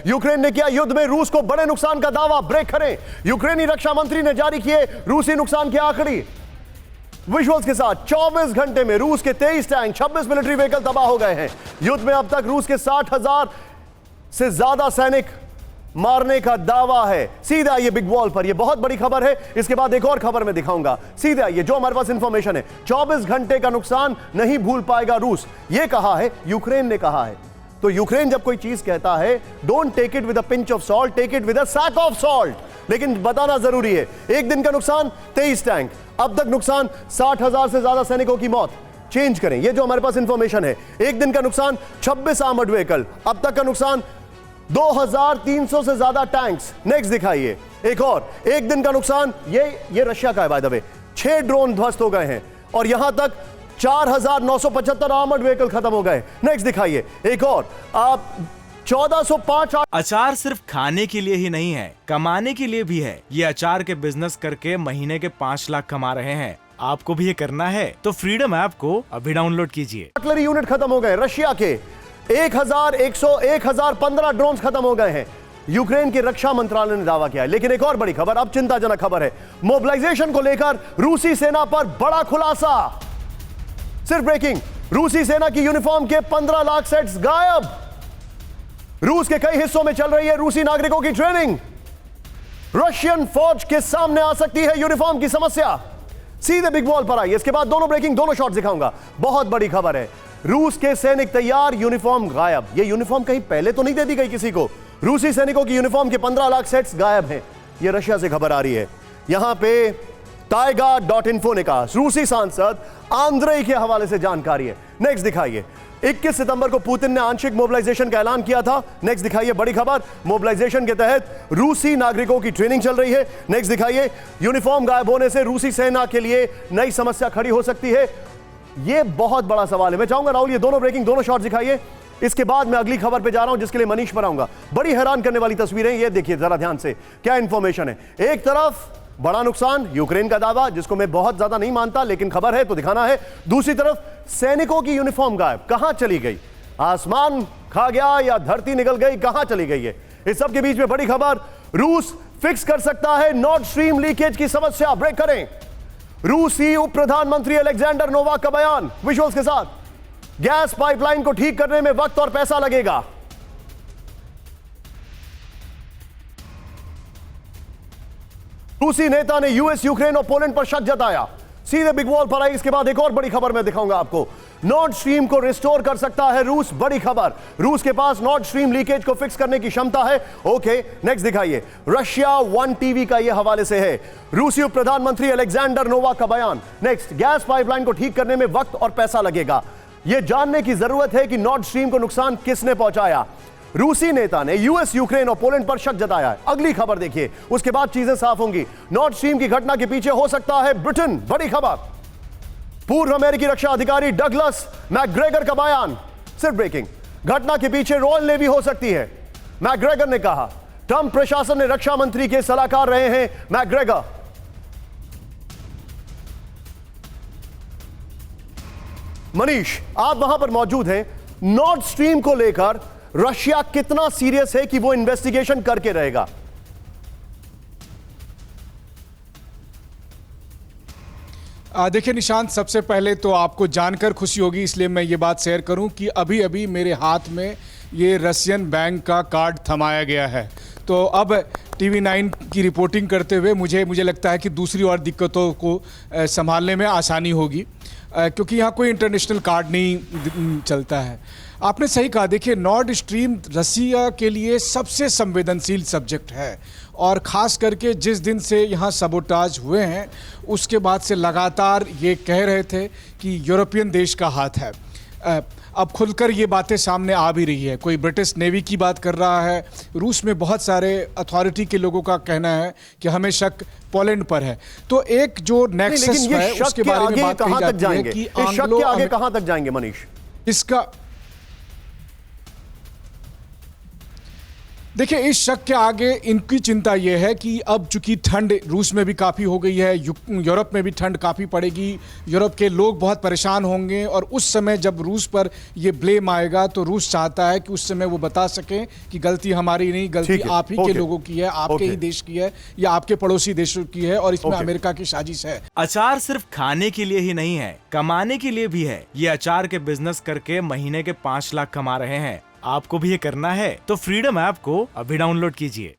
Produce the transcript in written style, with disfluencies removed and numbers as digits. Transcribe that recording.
Ukraine ने किया युद्ध में रूस को बड़े नुकसान का दावा, ब्रेक करें। यूक्रेनी रक्षा मंत्री ने जारी किए रूसी नुकसान के आंकड़े विजुअल्स के साथ। 24 घंटे में रूस के 23 टैंक, 26 मिलिट्री व्हीकल तबाह हो गए हैं। युद्ध में अब तक रूस के 60,000 से ज्यादा सैनिक मारने का दावा है। सीधे आइए बिग वॉल पर, यह बहुत बड़ी खबर है। इसके बाद एक और खबर मैं दिखाऊंगा। सीधे आइए, जो हमारे पास इंफॉर्मेशन है, 24 घंटे का नुकसान नहीं भूल पाएगा रूस, यह कहा है यूक्रेन ने कहा है। तो यूक्रेन जब कोई चीज कहता है, don't take it with a pinch of salt, take it with a sack of salt. लेकिन बताना जरूरी है, एक दिन का नुकसान 23 टैंक, अब तक नुकसान 60,000 से ज्यादा सैनिकों की मौत। चेंज करें, यह जो हमारे पास इंफॉर्मेशन है, एक दिन का नुकसान 26 आर्मर्ड व्हीकल, अब तक का नुकसान 2300 से ज्यादा टैंक्स। नेक्स्ट दिखाइए, एक और एक दिन का नुकसान, ये रशिया का है बाय द वे, 6 ड्रोन ध्वस्त हो गए हैं और यहां तक 4,975 आर्मर्ड व्हीकल खत्म हो गए। नेक्स्ट दिखाइए, एक और, आप 1405। अचार सिर्फ खाने के लिए ही नहीं है, कमाने के लिए भी है। ये अचार के बिजनेस करके महीने के 5 लाख कमा रहे हैं। आपको भी ये करना है तो फ्रीडम ऐप को अभी डाउनलोड कीजिए। आर्टिलरी यूनिट खत्म हो गए रशिया के, 1015 ड्रोन खत्म हो गए हैं, यूक्रेन के रक्षा मंत्रालय ने दावा किया है। लेकिन एक और बड़ी खबर, अब चिंताजनक खबर है, मोबिलाइजेशन को लेकर रूसी सेना पर बड़ा खुलासा। सिर्फ ब्रेकिंग, रूसी सेना की यूनिफॉर्म के 15 लाख सेट्स गायब। रूस के कई हिस्सों में चल रही है रूसी नागरिकों की ट्रेनिंग। रशियन फौज के सामने आ सकती है यूनिफॉर्म की समस्या। सीधे बिग वॉल पर आई, इसके बाद दोनों ब्रेकिंग, दोनों शॉट्स दिखाऊंगा। बहुत बड़ी खबर है, रूस के सैनिक तैयार, यूनिफॉर्म गायब। ये यूनिफॉर्म कहीं पहले तो नहीं दे दी गई किसी को। रूसी सैनिकों की यूनिफॉर्म के 15 लाख सेट्स गायब हैं। ये रशिया से खबर आ रही है। यहां पे टाइगा.info ने कहा, रूसी सांसद आंद्रेई के हवाले से जानकारी है। नेक्स्ट दिखाइए, 21 सितंबर को पुतिन ने आंशिक मोबिलाइजेशन का ऐलान किया था। नेक्स्ट दिखाइए, बड़ी खबर, मोबिलाइजेशन के तहत रूसी नागरिकों की ट्रेनिंग चल रही है। नेक्स्ट दिखाइए, यूनिफॉर्म गायब होने से रूसी सेना के लिए नई समस्या खड़ी हो सकती है। यह बहुत बड़ा सवाल है। मैं चाहूंगा राहुल, ये दोनों ब्रेकिंग, दोनों शॉट दिखाइए। इसके बाद मैं अगली खबर पे जा रहा हूं, जिसके लिए मनीष पर आऊंगा। बड़ी हैरान करने वाली तस्वीरें, ये देखिए जरा ध्यान से, क्या इंफॉर्मेशन है। एक तरफ बड़ा नुकसान, यूक्रेन का दावा, जिसको मैं बहुत ज्यादा नहीं मानता, लेकिन खबर है तो दिखाना है। दूसरी तरफ सैनिकों की यूनिफॉर्म गायब, कहां चली गई? आसमान खा गया या धरती निकल गई, कहां चली गई है? इस सब के बीच में बड़ी खबर, रूस फिक्स कर सकता है नॉर्ड स्ट्रीम लीकेज की समस्या। ब्रेक करें, रूसी उप प्रधानमंत्री अलेक्जेंडर नोवाक का बयान विजुअल्स के साथ। गैस पाइपलाइन को ठीक करने में वक्त और पैसा लगेगा। रूसी नेता ने यूएस, यूक्रेन और पोलैंड पर शक जताया। सीधे बिग वॉल पर आई, इसके बाद एक और बड़ी खबर मैं दिखाऊंगा आपको। नॉर्ड स्ट्रीम को रिस्टोर कर सकता है रूस, बड़ी खबर, रूस के पास नॉर्ड स्ट्रीम लीकेज को फिक्स करने की क्षमता है। ओके, नेक्स्ट दिखाइए, रशिया 1 टीवी का यह हवाले से है, रूसी उप प्रधानमंत्री अलेक्जेंडर नोवाक का बयान। नेक्स्ट, गैस पाइपलाइन को ठीक करने में वक्त और पैसा लगेगा। यह जानने की जरूरत है कि नॉर्ड स्ट्रीम को नुकसान किसने पहुंचाया। रूसी नेता ने यूएस, यूक्रेन और पोलैंड पर शक जताया है। अगली खबर देखिए, उसके बाद चीजें साफ होंगी। नॉर्ड स्ट्रीम की घटना के पीछे हो सकता है ब्रिटेन, बड़ी खबर, पूर्व अमेरिकी रक्षा अधिकारी डगलस मैकग्रेगर का बयान। सिर्फ ब्रेकिंग, घटना के पीछे रॉयल नेवी हो सकती है, मैकग्रेगर ने कहा। ट्रंप प्रशासन ने रक्षा मंत्री के सलाहकार रहे हैं मैकग्रेगर। मनीष, आप वहां पर मौजूद हैं, नॉर्ड स्ट्रीम को लेकर रशिया कितना सीरियस है कि वो इन्वेस्टिगेशन करके रहेगा? देखिए निशांत, सबसे पहले तो आपको जानकर खुशी होगी, इसलिए मैं ये बात शेयर करूं कि अभी अभी मेरे हाथ में ये रशियन बैंक का कार्ड थमाया गया है। तो अब TV9 की रिपोर्टिंग करते हुए मुझे लगता है कि दूसरी और दिक्कतों को संभालने में आसानी होगी, क्योंकि यहाँ कोई इंटरनेशनल कार्ड नहीं चलता है। आपने सही कहा, देखिए नॉर्ड स्ट्रीम रसिया के लिए सबसे संवेदनशील सब्जेक्ट है, और ख़ास करके जिस दिन से यहाँ सबोटाज हुए हैं उसके बाद से लगातार ये कह रहे थे कि यूरोपियन देश का हाथ है। अब खुलकर ये बातें सामने आ भी रही है। कोई ब्रिटिश नेवी की बात कर रहा है, रूस में बहुत सारे अथॉरिटी के लोगों का कहना है कि हमें शक पोलैंड पर है। तो एक जो नेक्सस है उसके बारे में बात कही जाती है कि एंग्लो आगे कहां तक जाएंगे मनीष? इसका देखिए, इस शक के आगे इनकी चिंता यह है कि अब चूंकि ठंड रूस में भी काफ़ी हो गई है, यूरोप में भी ठंड काफ़ी पड़ेगी, यूरोप के लोग बहुत परेशान होंगे और उस समय जब रूस पर ये ब्लेम आएगा तो रूस चाहता है कि उस समय वो बता सकें कि गलती हमारी नहीं, गलती आप ही के लोगों की है, आपके ही देश की है या आपके पड़ोसी देशों की है और इसमें अमेरिका की साजिश है। अचार सिर्फ खाने के लिए ही नहीं है, कमाने के लिए भी है। ये अचार के बिजनेस करके महीने के 5 लाख कमा रहे हैं। आपको भी ये करना है तो फ्रीडम ऐप को अभी डाउनलोड कीजिए।